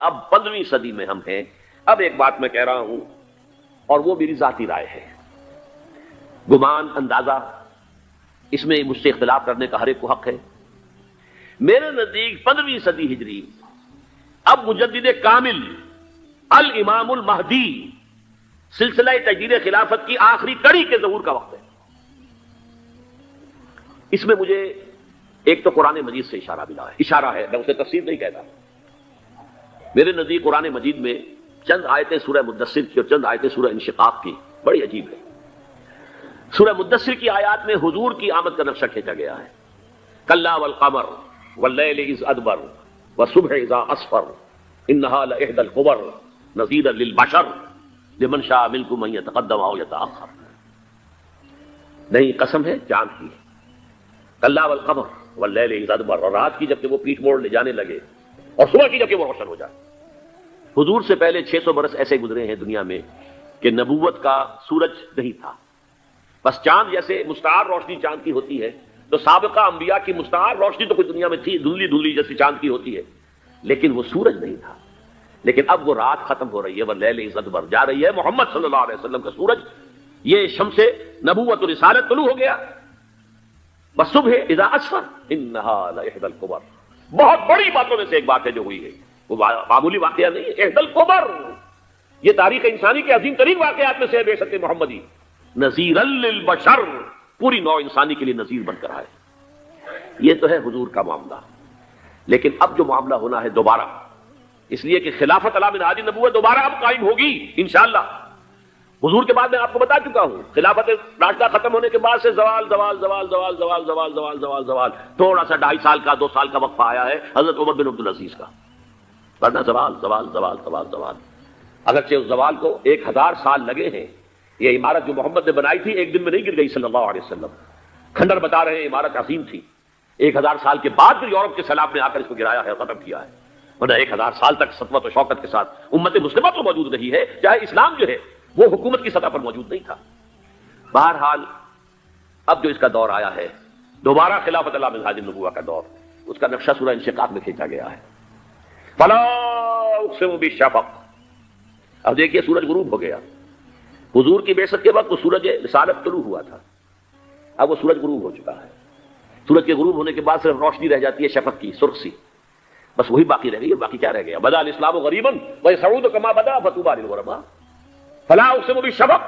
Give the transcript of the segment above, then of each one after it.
اب 15ویں صدی میں ہم ہیں. اب ایک بات میں کہہ رہا ہوں اور وہ میری ذاتی رائے ہے، گمان اندازہ اس میں مجھ سے اختلاف کرنے کا ہر ایک کو حق ہے. میرے نزدیک 15ویں صدی ہجری اب مجدد کامل الامام المہدی سلسلہ تجدید خلافت کی آخری کڑی کے ظہور کا وقت ہے. اس میں مجھے ایک تو قرآن مجید سے اشارہ ملا ہے، اشارہ ہے، میں اسے تفسیر نہیں کہتا. میرے نزدیک قرآن مجید میں چند آیتیں سورہ مدثر کی اور چند آیتیں سورہ انشقاق کی بڑی عجیب ہے. سورہ مدثر کی آیات میں حضور کی آمد کا نقشہ کھینچا گیا ہے. کلا والقمر واللیل اذ ادبر والصبح اذا اسفر انہا لإحدی الکبر نذیرا للبشر لمن شاء منکم ان یتقدم او یتأخر. نہیں، قسم ہے چاند کی. کلا والقمر واللیل اذ ادبر، اور رات کی جبکہ وہ پیٹھ موڑ لے جانے لگے اور صبح کی جبکہ وہ روشن ہو جائے. حضور سے پہلے 600 برس ایسے گزرے ہیں دنیا میں کہ نبوت کا سورج نہیں تھا. بس چاند جیسے مستعار روشنی چاند کی ہوتی ہے تو سابقہ انبیاء کی مستعار روشنی تو کوئی دنیا میں تھی، دھندلی دھندلی جیسی چاند کی ہوتی ہے، لیکن وہ سورج نہیں تھا. لیکن اب وہ رات ختم ہو رہی ہے، واللیل اذ ادبر جا رہی ہے. محمد صلی اللہ علیہ وسلم کا سورج، یہ شمس نبوت و رسالت طلوع ہو گیا. والصبح اذا اسفر انہا لإحدی الکبر، بہت بڑی باتوں میں سے ایک بات ہے جو ہوئی ہے، وہ معمولی واقعہ نہیں ہے. احدی الکبر، یہ تاریخ انسانی کے عظیم ترین واقعات میں سے ہے. بے شک محمدی نذیرا للبشر، پوری نوع انسانی کے لیے نذیر بن کر آئے. یہ تو ہے حضور کا معاملہ. لیکن اب جو معاملہ ہونا ہے دوبارہ، اس لیے کہ خلافت علی منہاج نبوت دوبارہ اب قائم ہوگی انشاءاللہ. حضور کے بعد میں آپ کو بتا چکا ہوں، خلافت راشدہ ختم ہونے کے بعد سے زوال زوال زوال زوال زوال زوال زوال زوال زوال، تھوڑا سا 2.5 سال کا 2 سال کا وقفہ آیا ہے حضرت عمر بن عبدالعزیز کا، ورنہ زوال زوال زوال زوال زوال. اگرچہ اس زوال کو 1000 سال لگے ہیں. یہ عمارت جو محمد نے بنائی تھی ایک دن میں نہیں گر گئی صلی اللہ علیہ وسلم. کھنڈر بتا رہے ہیں عمارت عظیم تھی. 1000 سال کے بعد پھر یورپ کے سیلاب نے آ کر اس کو گرایا ہے، ختم کیا ہے. ورنہ 1000 سال تک سطوت و شوکت کے ساتھ امت مسلمہ تو موجود رہی ہے، چاہے اسلام جو ہے وہ حکومت کی سطح پر موجود نہیں تھا. بہرحال اب جو اس کا دور آیا ہے دوبارہ خلافت علی منہاج النبوہ کا دور، اس کا نقشہ سورہ انشقاق میں کھینچا گیا ہے. فلا اقسم بالشفق. اب دیکھیے سورج غروب ہو گیا. حضور کی بعثت کے وقت وہ سورج رسالت طلوع ہوا تھا، اب وہ سورج غروب ہو چکا ہے. سورج کے غروب ہونے کے بعد صرف روشنی رہ جاتی ہے شفق کی، سرخ سی، بس وہی باقی رہ گئی. باقی کیا رہ گیا؟ بدا الاسلام غریبا ویسعود کما بدا فطوبی للغرباء. فلا اقسم بالشفق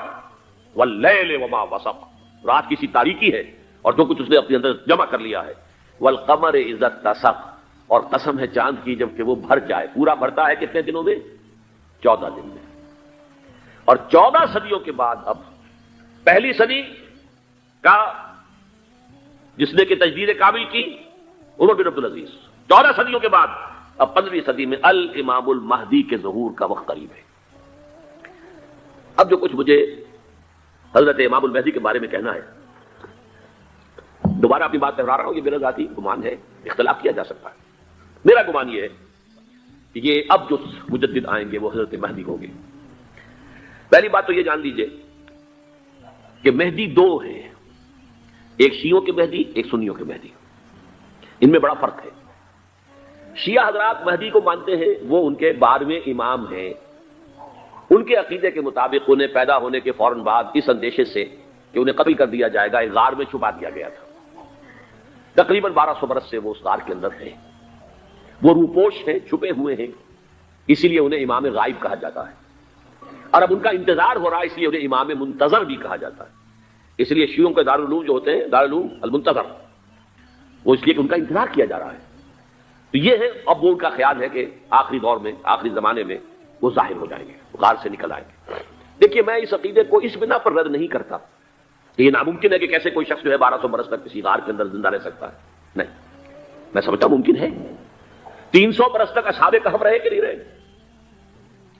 واللیل وما وسق، رات کی سی تاریکی ہے اور جو کچھ اس نے اپنے اندر جمع کر لیا ہے. والقمر اذا اتسق، اور قسم ہے چاند کی جب کہ وہ بھر جائے. پورا بھرتا ہے کتنے دنوں میں؟ 14 دن میں. اور 14 صدیوں کے بعد اب پہلی صدی کا جس نے کہ تجدید کامل کی عمر بن عبدالعزیز، 14 صدیوں کے بعد اب 15ویں صدی میں الامام المہدی کے ظہور کا وقت قریب ہے. اب جو کچھ مجھے حضرت امام المہدی کے بارے میں کہنا ہے، دوبارہ اپنی بات دہرا رہا ہوں، یہ میرا ذاتی گمان ہے، اختلاف کیا جا سکتا ہے. میرا گمان یہ ہے کہ یہ اب جو مجدد آئیں گے وہ حضرت مہدی ہوں گے. پہلی بات تو یہ جان لیجئے کہ مہدی 2 ہیں، ایک شیعوں کے مہدی، ایک سنیوں کے مہدی. ان میں بڑا فرق ہے. شیعہ حضرات مہدی کو مانتے ہیں، وہ ان کے 12ویں امام ہیں. ان کے عقیدے کے مطابق انہیں پیدا ہونے کے فوراً بعد اس اندیشے سے کہ انہیں قتل کر دیا جائے گا ایک غار میں چھپا دیا گیا تھا. تقریباً 1200 برس سے وہ اس غار کے اندر ہیں. وہ روپوش ہیں، چھپے ہوئے ہیں، اسی لیے انہیں امام غائب کہا جاتا ہے. اور اب ان کا انتظار ہو رہا ہے، اس لیے انہیں امام منتظر بھی کہا جاتا ہے. اس لیے شیعوں کے دارالعلوم جو ہوتے ہیں دارالعلوم المنتظر، وہ اس لیے کہ ان کا انتظار کیا جا رہا ہے. تو یہ ہے اب وہ ان کا خیال ہے کہ آخری دور میں، آخری زمانے میں وہ ظاہر ہو جائیں گے، غار سے نکل آئیں گے. دیکھیے میں اس عقیدے کو اس بنا پر رد نہیں کرتا کہ یہ ناممکن ہے کہ کیسے کوئی شخص جو ہے 1200 برس تک کسی غار کے اندر زندہ رہ سکتا ہے. نہیں، میں سمجھتا ہوں ممکن ہے. 300 برس تک اصحاب کہف رہے کہ نہیں رہے؟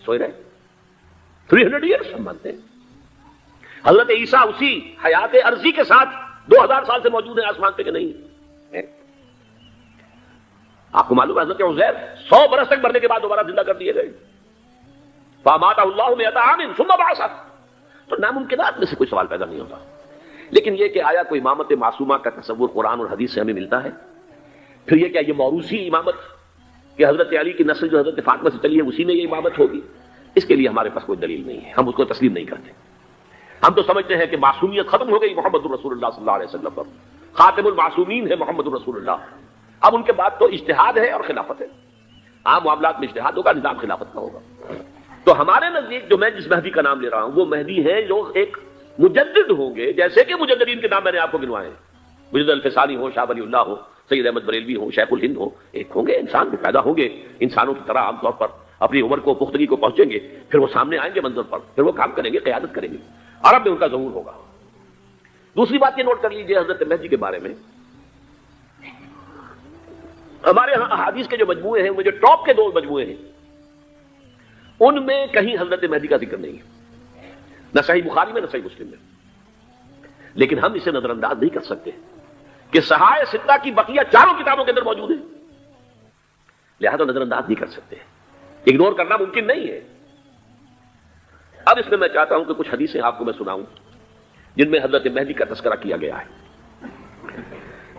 سوئے رہے. 300 ایئرس ہم مانتے ہیں. حضرت عیسیٰ اسی حیات عرضی کے ساتھ 2000 سال سے موجود ہیں آسمان پہ کہ نہیں؟ آپ کو معلوم ہے حضرت عزیر 100 برس تک مرنے کے بعد دوبارہ زندہ کر دیے گئے. فَأَمَاتَهُ اللَّهُ مِئَةَ عَامٍ ثُمَّ بَعَثَهُ. تو ناممکنات میں سے کوئی سوال پیدا نہیں ہوتا. لیکن یہ کہ آیا کوئی امامت معصومہ کا تصور قرآن اور حدیث سے ہمیں ملتا ہے؟ پھر یہ کیا یہ موروثی امامت کہ حضرت علی کی نسل جو حضرت فاطمہ سے چلی ہے اسی میں یہ امامت ہوگی، اس کے لیے ہمارے پاس کوئی دلیل نہیں ہے، ہم اس کو تسلیم نہیں کرتے۔ ہم تو سمجھتے ہیں کہ معصومیت ختم ہو گئی محمد الرسول اللہ صلی اللہ علیہ وسلم پر، خاتم المعصومین ہے محمد الرسول اللہ۔ اب ان کے بعد تو اجتہاد ہے اور خلافت ہے، عام معاملات میں اجتہاد ہوگا، نظام خلافت کا ہوگا۔ تو ہمارے نزدیک جو میں جس مہدی کا نام لے رہا ہوں وہ مہدی ہے جو ایک مجدد ہوں گے، جیسے کہ مجددین کے نام میں نے آپ کو گنوائے ہیں، مجدد الفسانی ہو، شاہ ولی اللہ ہو، سید احمد بریلوی ہو، شیخ الہند ہو، ایک ہوں گے انسان جو پیدا ہوں گے انسانوں کی طرح عام طور پر اپنی عمر کو پختگی کو پہنچیں گے، پھر وہ سامنے آئیں گے منظر پر، پھر وہ کام کریں گے، قیادت کریں گے، عرب میں ان کا ظہور ہوگا۔ دوسری بات یہ نوٹ کر لیجئے حضرت مہدی کے بارے میں، ہمارے ہاں احادیث کے جو مجموعے ہیں وہ جو ٹاپ کے 2 مجموعے ہیں ان میں کہیں حضرت مہدی کا ذکر نہیں ہے، نہ صحیح بخاری میں نہ صحیح مسلم میں، لیکن ہم اسے نظر انداز نہیں کر سکتے کہ صحائح ستہ کی بقیہ 4 کتابوں کے اندر موجود ہے، لہذا نظر انداز نہیں کر سکتے، اگنور کرنا ممکن نہیں ہے۔ اب اس میں میں چاہتا ہوں کہ کچھ حدیثیں آپ کو میں سناؤں جن میں حضرت مہدی کا تذکرہ کیا گیا ہے۔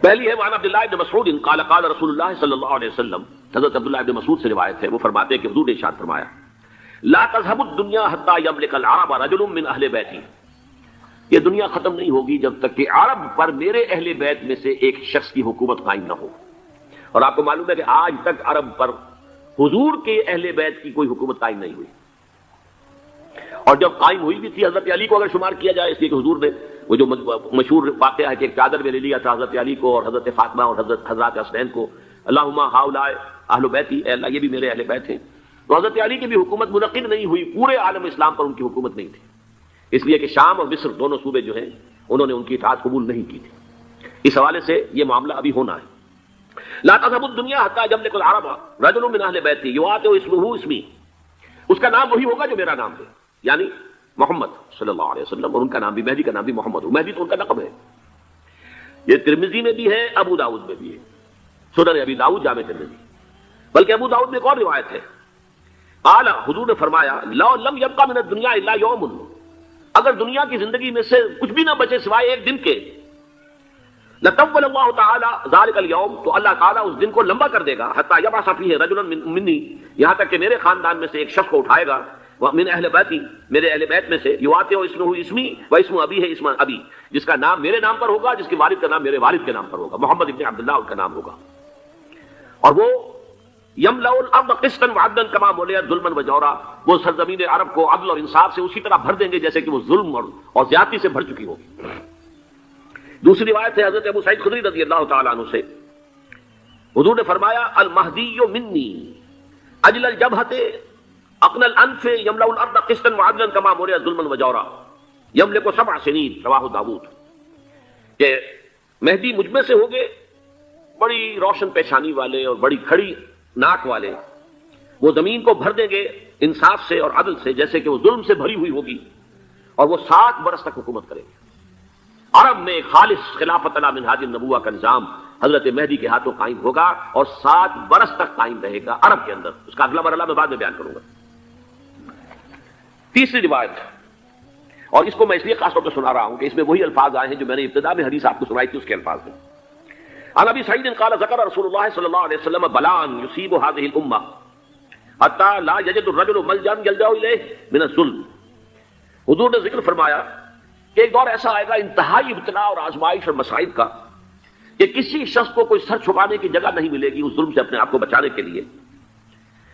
پہلی ہے وعن عبداللہ ابن مسعود قال قال رسول اللہ صلی اللہ علیہ وسلم، حضرت عبداللہ ابن مسعود سے روایت ہے، وہ فرماتے ہیں کہ حضور نے ارشاد فرمایا لا تذهب الدنيا حتى يملك العرب رجل من اہل بیتی، یہ دنیا ختم نہیں ہوگی جب تک کہ عرب پر میرے اہل بیت میں سے ایک شخص کی حکومت قائم نہ ہو۔ اور آپ کو معلوم ہے کہ آج تک عرب پر حضور کے اہل بیت کی کوئی حکومت قائم نہیں ہوئی، اور جب قائم ہوئی بھی تھی حضرت علی کو اگر شمار کیا جائے، اس لیے کہ حضور نے وہ جو مشہور واقعہ ہے کہ ایک چادر میں لے لیا تھا حضرت علی کو اور حضرت فاطمہ اور حضرت حسنین کو، اللہم ہؤلاء اہل بیتی، اے اللہ یہ بھی میرے اہل بیت ہیں، تو حضرت علی کی بھی حکومت منعقد نہیں ہوئی، پورے عالم اسلام پر ان کی حکومت نہیں تھی، اس لیے کہ شام اور مصر دونوں صوبے جو ہیں انہوں نے ان کی اطاعت قبول نہیں کی تھی۔ اس حوالے سے یہ معاملہ ابھی ہونا ہے۔ لا تذهب الدنيا حتى يملك العرب رجل من اهل بيتي يواطئ اسمه اسمي، اس کا نام وہی ہوگا جو میرا نام ہے، یعنی محمد صلی اللہ علیہ وسلم، اور ان کا نام بھی مہدی کا نام بھی محمد، مہدی تو ان کا لقب ہے۔ یہ ترمذی میں بھی ہے، ابو داؤد میں بھی ہے، سنن ابی داؤد جامع ترمذی، بلکہ ابو داؤد میں ایک اور روایت ہے، قال حضور نے فرمایا لو لم يبقى من الدنيا الا يوم، اگر دنیا کی زندگی میں سے کچھ بھی نہ بچے سوائے ایک دن کے، لطول اللہ تعالی ذلك اليوم، تو اللہ تعالیٰ اس دن کو لمبا کر دے گا، حتی یبعث فیہ رجلا منی، یہاں تک کہ میرے خاندان میں سے ایک شخص کو اٹھائے گا، من اہل بیتی، میرے اہل بیت میں سے، یواطئ اسمہ اسمی و اسم ابیہ اسم ابی، جس کا نام میرے نام پر ہوگا، جس کے والد کا نام میرے والد کے نام پر ہوگا، محمد ابن عبداللہ ان کا نام ہوگا، اور وہ یملأ الارض قسطا وعدلا کما ملئت ظلما وجورا، وہ سرزمین عرب کو عدل اور انصاف سے اسی طرح بھر دیں گے جیسے کہ وہ ظلم اور زیادتی سے بھر چکی ہوگی۔ دوسری روایت ہے حضرت ابو سعید خدری رضی اللہ تعالیٰ عنہ سے، حضور نے فرمایا المہدی منی اجل الجبہۃ اقنى الانف يملأ الارض قسطا وعدلا كما ملئت ظلما وجورا يملك 7 سنين، رواہ داؤد، کہ مہدی مجھ میں سے ہوں گے بڑی روشن پیشانی والے اور بڑی کھڑی ناک والے، وہ زمین کو بھر دیں گے انصاف سے اور عدل سے جیسے کہ وہ ظلم سے بھری ہوئی ہوگی، اور وہ 7 برس تک حکومت کریں گے۔ عرب میں خالص خلافت علی منہاج النبوہ کا نظام حضرت مہدی کے ہاتھوں قائم ہوگا اور 7 برس تک قائم رہے گا عرب کے اندر، اس کا اگلا مرحلہ میں بعد میں بیان کروں گا۔ تیسری روایت، اور اس کو میں اس لیے خاص طور پر سنا رہا ہوں کہ اس میں وہی الفاظ آئے ہیں جو میں نے ابتدا میں حدیث آپ کو سنائی تھی اس کے الفاظ میں۔ عن ابی سعید قال ذکر رسول اللہ صلی اللہ علیہ وسلم بلاء یصیب هذه الامہ حتی لا یجد الرجل ملجا یلجا الیہ من الظلم، حضور نے ذکر فرمایا کہ ایک دور ایسا آئے گا انتہائی ابتلاء اور آزمائش اور مصائب کا کہ کسی شخص کو کوئی سر چھپانے کی جگہ نہیں ملے گی اس ظلم سے اپنے آپ کو بچانے کے لیے۔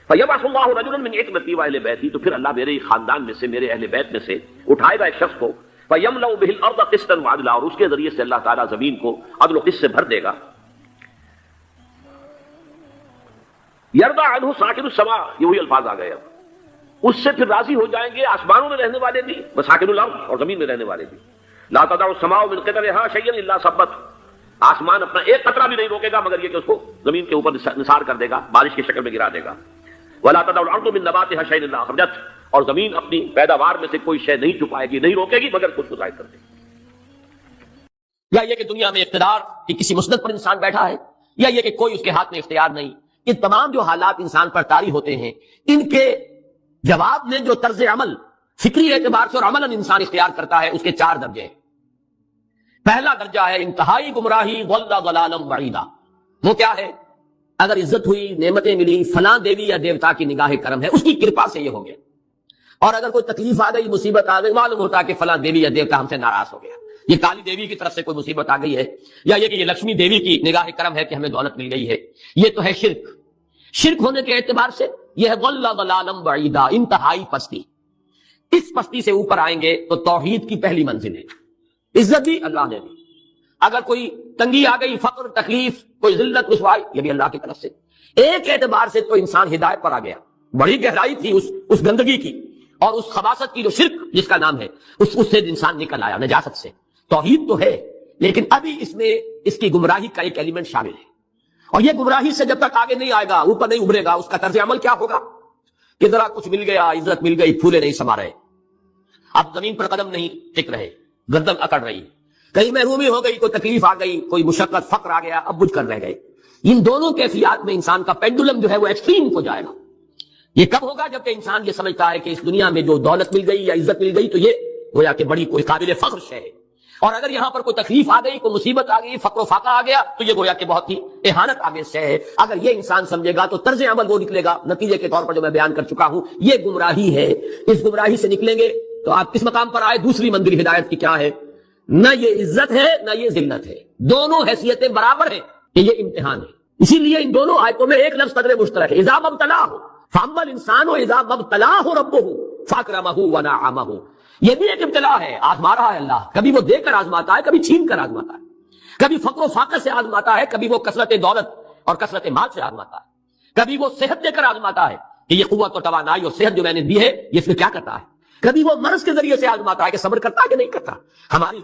فَيَبْعَثُ اللَّهُ رَجُلًا مِنْ عِتْرَتِي وَأَهْلِ بَيْتِي، تو پھر اللہ میرے خاندان میں سے میرے اہل بیت میں سے اٹھائے گا ایک شخص کو، فَيَمْلَأُ بِهِ الْأَرْضَ قِسْطًا وَعَدْلًا، اور اس کے ذریعے سے اللہ تعالیٰ زمین کو عدل و قسط سے بھر دے گا۔ یرضى عنہ ساکن السماء، یہ وہی الفاظ آ گئے، اب اس سے پھر راضی ہو جائیں گے آسمانوں میں رہنے والے بھی، وساکن الارض، اور زمین میں رہنے والے بھی۔ لا تدع السماء من قطرها شيئا الا ثبت، آسمان اپنا ایک قطرہ بھی نہیں روکے گا مگر یہ کہ اس کو زمین کے اوپر نثار کر دے گا، بارش کی شکل میں گرا دے گا۔ ولا تدع الارض من نباتها شيئا الا اخرجت، اور زمین اپنی پیداوار میں سے کوئی شے نہیں چھپائے گی، نہیں روکے گی مگر کچھ کو ظاہر کر دے گی۔ یا یہ کہ دنیا میں اقتدار کی کسی مسند پر انسان بیٹھا ہے، یا یہ کہ کوئی اس کے ہاتھ میں اختیار نہیں، یہ تمام جو حالات انسان پر طاری ہوتے ہیں ان کے جواب میں جو طرز عمل فکری اعتبار سے اور عملاً انسان اختیار کرتا ہے اس کے 4 درجے ہیں۔ پہلا درجہ ہے انتہائی گمراہی، ضل ضلالا بعیدا، وہ کیا ہے اگر عزت ہوئی، نعمتیں ملی، فلاں دیوی یا دیوتا کی نگاہ کرم ہے، اس کی کرپا سے یہ ہو گیا. اور اگر کوئی تکلیف آ گئی، مصیبت آ گئی، معلوم ہوتا ہے کہ فلاں دیوی یا دیوتا ہم سے ناراض ہو گیا، یہ کالی دیوی کی طرف سے کوئی مصیبت آ گئی ہے، یا یہ کہ یہ لکشمی دیوی کی نگاہ کرم ہے کہ ہمیں دولت مل گئی ہے. یہ تو ہے شرک. شرک ہونے کے اعتبار سے یہ ہے ضلالم بعیدا، انتہائی پستی. اس پستی سے اوپر آئیں گے تو توحید کی پہلی منزل ہے. عزت بھی اللہ نے دی. اگر کوئی تنگی آ گئی، فقر، تکلیف، کوئی ذلت، رسوائی، یہ بھی اللہ کی طرف سے. ایک اعتبار سے تو انسان ہدایت پر آ گیا. بڑی گہرائی تھی اس گندگی کی اور اس خباثت کی جو شرک جس کا نام ہے، اس سے انسان نکل آیا نجاست سے. توحید تو ہے لیکن ابھی اس میں اس کی گمراہی کا ایک ایلیمنٹ شامل ہے. اور یہ گمراہی سے جب تک آگے نہیں آئے گا، اوپر نہیں ابھرے گا، اس کا طرز عمل کیا ہوگا کہ ذرا کچھ مل گیا، عزت مل گئی، پھولے نہیں سما رہے، اب زمین پر قدم نہیں ٹک رہے، گردن اکڑ رہی، کہیں محرومی ہو گئی، کوئی تکلیف آ گئی، کوئی مشقت، فقر آ گیا، اب بجھ کر رہ گئے. ان دونوں کیفیات میں انسان کا پینڈولم جو ہے وہ ایکسٹریم کو جائے گا. یہ کب ہوگا؟ جبکہ انسان یہ سمجھتا ہے کہ اس دنیا میں جو دولت مل گئی یا عزت مل گئی تو یہ گویا کہ بڑی کوئی قابل فخر شے ہے، اور اگر یہاں پر کوئی تکلیف آ گئی، کوئی مصیبت آ گئی، فقر و فاقہ آ گیا تو یہ گویا کہ بہت ہی اہانت آمیز شے ہے. اگر یہ انسان سمجھے گا تو طرز عمل وہ نکلے گا نتیجے کے طور پر جو میں بیان کر چکا ہوں. یہ گمراہی ہے. اس گمراہی سے نکلیں گے تو آپ کس مقام پر آئے؟ دوسری منزل ہدایت کی کیا ہے؟ نہ یہ عزت ہے نہ یہ ذلت ہے، دونوں حیثیتیں برابر ہیں کہ یہ امتحان ہے. اسی لیے ان دونوں آیتوں میں ایک لفظ قدر مشترک ہے، اذا مبتلاہ فاما الانسان اذا مبتلاہ ربہ فاکرمہ ونعمہ. یہ بھی ایک ابتلا ہے، آزما رہا ہے اللہ. کبھی وہ دے کر آزماتا ہے، کبھی چھین کر آزماتا ہے، کبھی فقر و فاقہ سے آزماتا ہے، کبھی وہ کثرت دولت اور کثرت مال سے آزماتا ہے، کبھی وہ صحت دے کر آزماتا ہے کہ یہ قوت و توانائی اور صحت جو میں نے دی ہے یہ اس میں کیا کرتا ہے، کبھی وہ مرض کے ذریعے سے آزماتا ہے کہ صبر کرتا ہے کہ نہیں کرتا.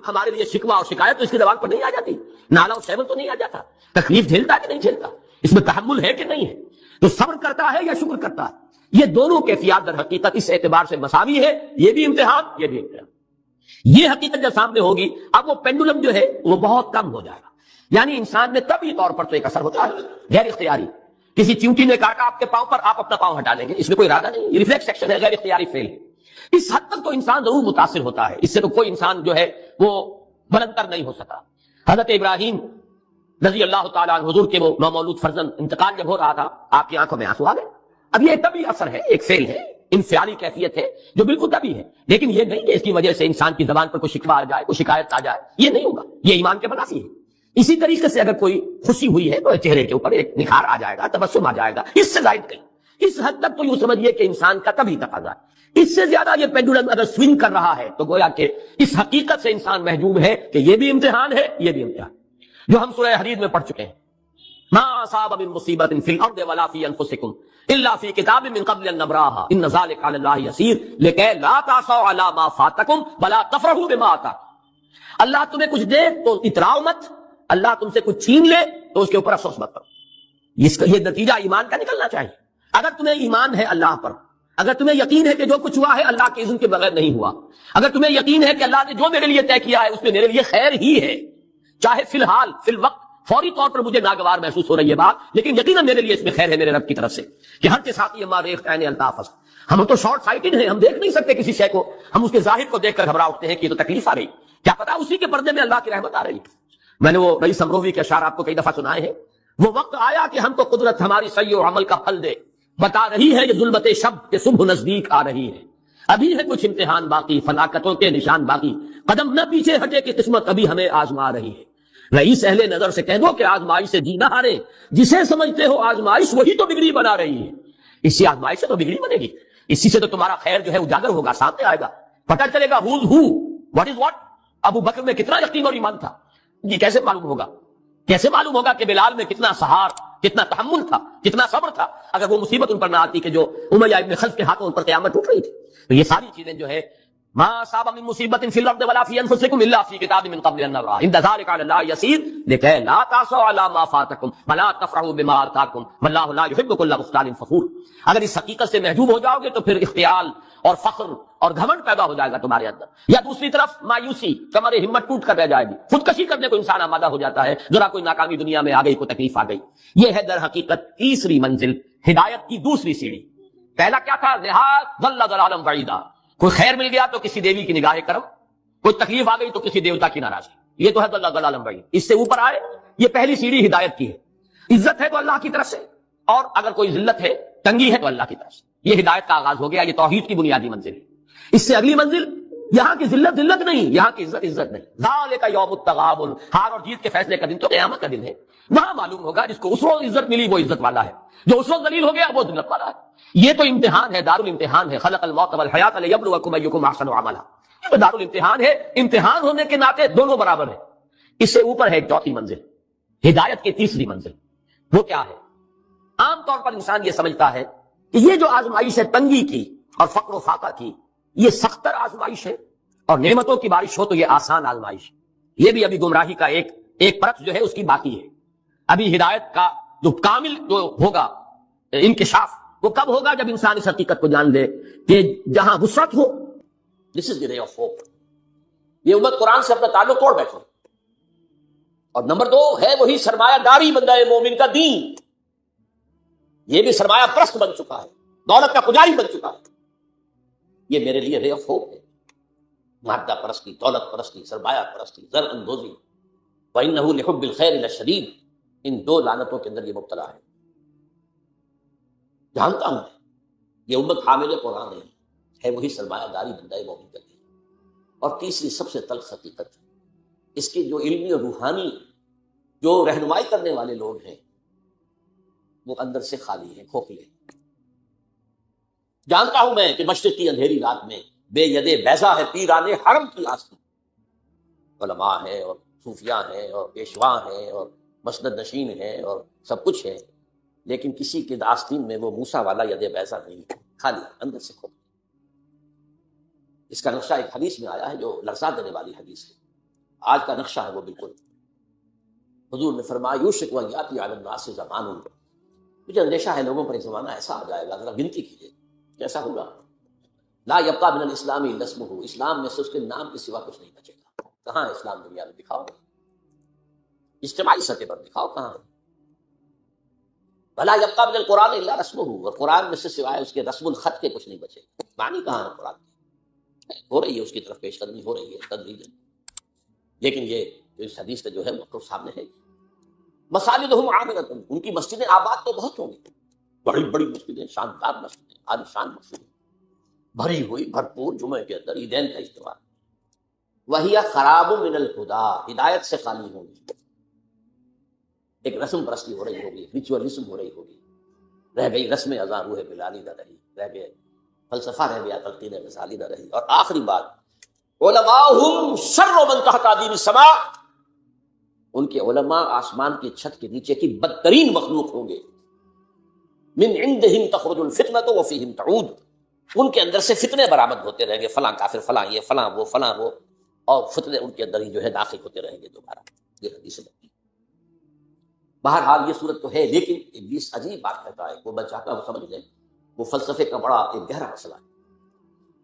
ہمارے لیے شکوہ اور شکایت تو اس کی زبان پر نہیں آ جاتی، نالا اور سیون تو نہیں آ جاتا، تکلیف جھیلتا ہے کہ نہیں جھیلتا، اس میں تحمل ہے کہ نہیں ہے، تو صبر کرتا ہے یا شکر کرتا ہے. یہ دونوں کیفیات در حقیقت اس اعتبار سے مساوی ہے، یہ بھی امتحان، یہ بھی امتحان. یہ حقیقت جب سامنے ہوگی اب وہ پینڈولم جو ہے وہ بہت کم ہو جائے گا. یعنی انسان میں طبعی طور پر تو ایک اثر ہوتا ہے غیر اختیاری. کسی چیونٹی نے کاٹا آپ کے پاؤں پر، آپ اپنا پاؤں ہٹا لیں گے، اس میں کوئی ارادہ نہیں، یہ ریفلیکس ایکشن ہے، غیر اختیاری فیل ہے. اس حد تک تو انسان ضرور متاثر ہوتا ہے، اس سے تو کوئی انسان جو ہے وہ بلندر نہیں ہو سکا. حضرت ابراہیم رضی اللہ تعالیٰ عنہ حضور کے وہ نومولود فرزند انتقال جب ہو رہا تھا، آپ کی آنکھوں میں آنسو آ گئے. اب یہ طبعی اثر ہے، ایک فیل ہے، انفعالی کیفیت ہے جو بالکل طبعی ہے، لیکن یہ نہیں کہ اس کی وجہ سے انسان کی زبان پر کوئی شکوہ آ جائے، کوئی شکایت آ جائے، یہ نہیں ہوگا. یہ ایمان کے منافی ہے. اسی طریقے سے اگر کوئی خوشی ہوئی ہے تو چہرے کے اوپر ایک نکھار آ جائے گا، تبسم آ جائے گا، اس سے زائد کہیں. اس حد تک تو یوں سمجھیے کہ انسان کا طبعی تقاضا ہے. اس سے زیادہ یہ پینڈولم اگر سوئنگ کر رہا ہے تو گویا کہ اس حقیقت سے انسان محجوب ہے کہ یہ بھی امتحان ہے، یہ بھی امتحان، جو ہم سورہ حدید میں پڑھ چکے ہیں. ما اصاب من مصیبت فی الارض ولا فی انفسکم الا فی کتاب من قبل ان نبراها ان ذلک علی اللہ یسیر لکی لا تعصوا علی ما فاتکم ولا تفرحوا بما آتاکم. اللہ تمہیں کچھ دے تو اتراؤ مت، اللہ تم سے کچھ چھین لے تو اس کے اوپر افسوس مت کرو. یہ نتیجہ ایمان کا نکلنا چاہیے. اگر تمہیں ایمان ہے اللہ پر، اگر تمہیں یقین ہے کہ جو کچھ ہوا ہے اللہ کے اذن کے بغیر نہیں ہوا، اگر تمہیں یقین ہے کہ اللہ نے جو میرے لیے طے کیا ہے اس میں میرے لیے خیر ہی ہے، چاہے فی الحال فی الوقت فوری طور پر مجھے ناگوار محسوس ہو رہی ہے بات، لیکن یقیناً میرے لیے اس میں خیر ہے میرے رب کی طرف سے کہ ہر کے ساتھ یہ مارے عین الطاف. ہم تو شارٹ سائٹڈ ہیں، ہم دیکھ نہیں سکتے کسی شے کو، ہم اس کے ظاہر کو دیکھ کر گھبرا اٹھتے ہیں کہ یہ تو تکلیف آ رہی، کیا پتا اسی کے پردے میں اللہ کی رحمت آ رہی. میں نے وہ رئیس امروی کے اشعار آپ کو کئی دفعہ سنائے ہیں. وہ وقت آیا کہ ہم کو قدرت ہماری سعی و عمل کا پھل دے، بتا رہی ہے یہ ظلمت شب کہ صبح نزدیک آ رہی ہے. ابھی ہے کچھ امتحان باقی، فلاکتوں کے نشان باقی، قدم نہ پیچھے ہٹے کہ قسمت ابھی ہمیں آزما رہی ہے. رئیس اہل نظر سے کہہ دو کہ آزمائش سے جی نہ ہارے، جسے سمجھتے ہو آزمائش وہی تو بگڑی بنا رہی ہے. اسی آزمائش سے تو بگڑی بنے گی، اسی سے تو تمہارا خیر جو ہے اجاگر ہوگا، سامنے آئے گا، پتہ چلے گا who's who, what is what. ابو بکر میں کتنا یقین اور ایمان تھا، یہ کیسے معلوم ہوگا؟ کیسے معلوم ہوگا کہ بلال میں کتنا سہار، کتنا تحمل تھا، کتنا صبر تھا اگر وہ مصیبت ان پر نہ آتی کہ جو امیہ ابن خلف کے ہاتھوں ان پر قیامت ٹوٹ رہی تھی. تو یہ ساری چیزیں جو ہے ما اصاب من مصیبت فی الارض ولا فی انفسکم الا فی کتاب من قبل ان نبرأ ان ذلک علی اللہ یسیر لکی لا تعصوا علی ما فاتکم ولا تفرحوا بما آتاکم واللہ لا یحب کل مختال فخور. اگر اس حقیقت سے محجوب ہو جاؤ گے تو پھر اختیال اور فخر اور گھمنڈ پیدا ہو جائے گا تمہارے اندر، یا دوسری طرف مایوسی، تمہاری ہمت ٹوٹ کر رہ جائے گی، خودکشی کرنے کو انسان آمادہ ہو جاتا ہے ذرا کوئی ناکامی دنیا میں آ گئی، کوئی تکلیف آ گئی. یہ ہے در حقیقت تیسری منزل، ہدایت کی دوسری سیڑھی. پہلا کیا تھا؟ لحاظ ضل ضلالا بعیدا، کوئی خیر مل گیا تو کسی دیوی کی نگاہ کرم، کوئی تکلیف آ گئی تو کسی دیوتا کی ناراضگی، یہ تو ہے ضل ضلالا بعید. اس سے اوپر آئے، یہ پہلی سیڑھی ہدایت کی ہے. عزت ہے تو اللہ کی طرف سے، اور اگر کوئی ذلت ہے، تنگی ہے تو اللہ کی طرف سے۔ یہ ہدایت کا آغاز ہو گیا، یہ توحید کی بنیادی منزل ہے۔ اس سے اگلی منزل، یہاں کی ذلت ذلت نہیں، یہاں کی عزت عزت نہیں۔ ذالک یوم التغابن، ہار اور جیت کے فیصلے کا دن تو قیامت کا دن ہے۔ وہاں معلوم ہوگا جس کو اس وقت عزت ملی وہ عزت والا ہے، جو اس وقت ذلیل ہو گیا وہ ذلت والا ہے۔ یہ تو امتحان ہے، دارالامتحان ہے۔ خلق الموت والحیات لیبلوکم ایکم احسن عملا، تو دارالامتحان ہے۔ امتحان ہونے کے ناطے دونوں برابر ہیں۔ اس سے اوپر ہے ایک چوتھی منزل، ہدایت کی تیسری منزل۔ وہ کیا ہے؟ عام طور پر انسان یہ سمجھتا ہے کہ یہ جو آزمائش ہے تنگی کی اور فقر و فاقہ کی، یہ سختر آزمائش ہے، اور نعمتوں کی بارش ہو تو یہ آسان آزمائش ہے۔ یہ بھی ابھی گمراہی کا ایک پرت جو ہے اس کی باقی ہے۔ ابھی ہدایت کا جو کامل جو ہوگا انکشاف، وہ کب ہوگا؟ جب انسان اس حقیقت کو جان لے کہ جہاں وسعت ہو، دس از دی رے آف ہوپ۔ یہ امت قرآن سے اپنا تعلق توڑ بیٹھے۔ اور نمبر 2 ہے وہی سرمایہ داری بندہ مومن کا دین، یہ بھی سرمایہ پرست بن چکا ہے، دولت کا پجاری بن چکا ہے۔ یہ میرے لیے رے آف ہوپ ہے۔ مادہ پرستی، دولت پرستی، سرمایہ پرستی، زر اندوزی، وَإِنَّهُ لِحُبِّ الْخَيْرِ لَشَدِيدٌ، ان 2 لعنتوں کے اندر یہ مبتلا ہے۔ جانتا ہوں یہ امت حامل قرآن ہے وہی سرمایہ داری بندہ مومن کا دین۔ اور تیسری سب سے تلخ حقیقت، اس کے جو علمی اور روحانی جو رہنمائی کرنے والے لوگ ہیں وہ اندر سے خالی ہیں، کھوکھلے۔ جانتا ہوں میں کہ مشرق کی اندھیری رات میں بے ید بیضا ہے پیران حرم کی آستین، علماء ہیں اور صوفیاء ہیں اور پیشوا ہیں اور مسند نشین ہیں اور سب کچھ ہے، لیکن کسی کے آستین میں وہ موسیٰ والا ید بیضا نہیں، خالی اندر سے کھوکھلے۔ اس کا نقشہ ایک حدیث میں آیا ہے جو لرزا دینے والی حدیث ہے۔ آج کا نقشہ ہے وہ بالکل۔ حضور نے فرمایا یوشک ان یاتی علی الناس زمان، مجھے اندیشہ ہے لوگوں پر ایک زمانہ ایسا آ جائے گا، ذرا گنتی کیجیے کیسا ہوگا۔ لا یبقى من الاسلام الا اسمہ، اسلام میں سے اس کے نام کے سوا کچھ نہیں بچے گا۔ کہاں ہے اسلام دنیا میں؟ دکھاؤ، اجتماعی سطح پر دکھاؤ کہاں ہے۔ ولا یبقى من القرآن الا رسمہ، اور قرآن میں سے سوائے اس کے رسم الخط کے کچھ نہیں بچے گا۔ معنی کہاں ہے قرآن کی؟ ہو رہی ہے اس کی طرف پیش قدمی ہو رہی ہے تدریجاً، لیکن یہ جو اس حدیث کا جو ہے مطلب سامنے ہے۔ مساجدہم عامرۃ، ان کی مسجدیں آباد تو بہت ہوں گی، بڑی بڑی مسجدیں، شاندار مسجدیں، عالی شان مسجدیں، بھری ہوئی بھرپور، جمعے کے اندر عیدین کا اجتماع۔ وہی خراب من الہدی، ہدایت سے خالی ہوں گی۔ ایک رسم پرستی ہو رہی ہوگی، ریچولیزم ہو رہی ہوگی، رہ گئی رسم ازاں روح بلالی نہ رہی، رہ گئے فلسفہ رہ گیا، تلقین غزالی نہ رہی۔ اور آخری بات، علماءہم شر من تحت عدیم السماء، ان کے علماء آسمان کی چھت کے نیچے کی بدترین مخلوق ہوں گے۔ من عندہم تخرج الفتنۃ وفیہم تعود، ان کے اندر سے فتنے برآمد ہوتے رہیں گے، فلاں کافر، فلاں یہ، فلاں وہ، فلاں وہ، اور فتنے ان کے اندر ہی جو ہے داخل ہوتے رہیں گے دوبارہ۔ یہ حدیث ہے۔ بہرحال یہ صورت تو ہے، لیکن ابلیس عجیب بات کہتا ہے، وہ میں چاہتا ہوں سمجھ لیں، وہ فلسفے کا بڑا ایک گہرا مسئلہ ہے۔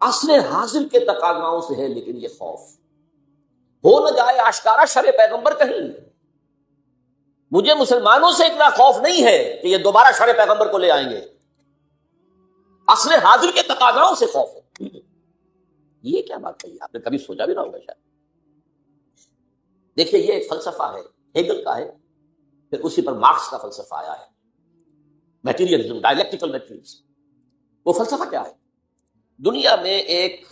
عصر حاضر کے تقاضاؤں سے ہے، لیکن یہ خوف ہو نہ جائے آشکارا شر پیغمبر کہیں۔ مجھے مسلمانوں سے اتنا خوف نہیں ہے کہ یہ دوبارہ شر پیغمبر کو لے آئیں گے، عصر حاضر کے تقاضاؤں سے خوف ہے۔ یہ کیا بات کہی؟ آپ نے کبھی سوچا بھی نہ ہوگا شاید۔ دیکھیے یہ ایک فلسفہ ہے، ہیگل کا ہے، پھر اسی پر مارکس کا فلسفہ آیا ہے، میٹیریلزم، ڈائلیکٹیکل میٹریلزم۔ وہ فلسفہ کیا ہے؟ دنیا میں ایک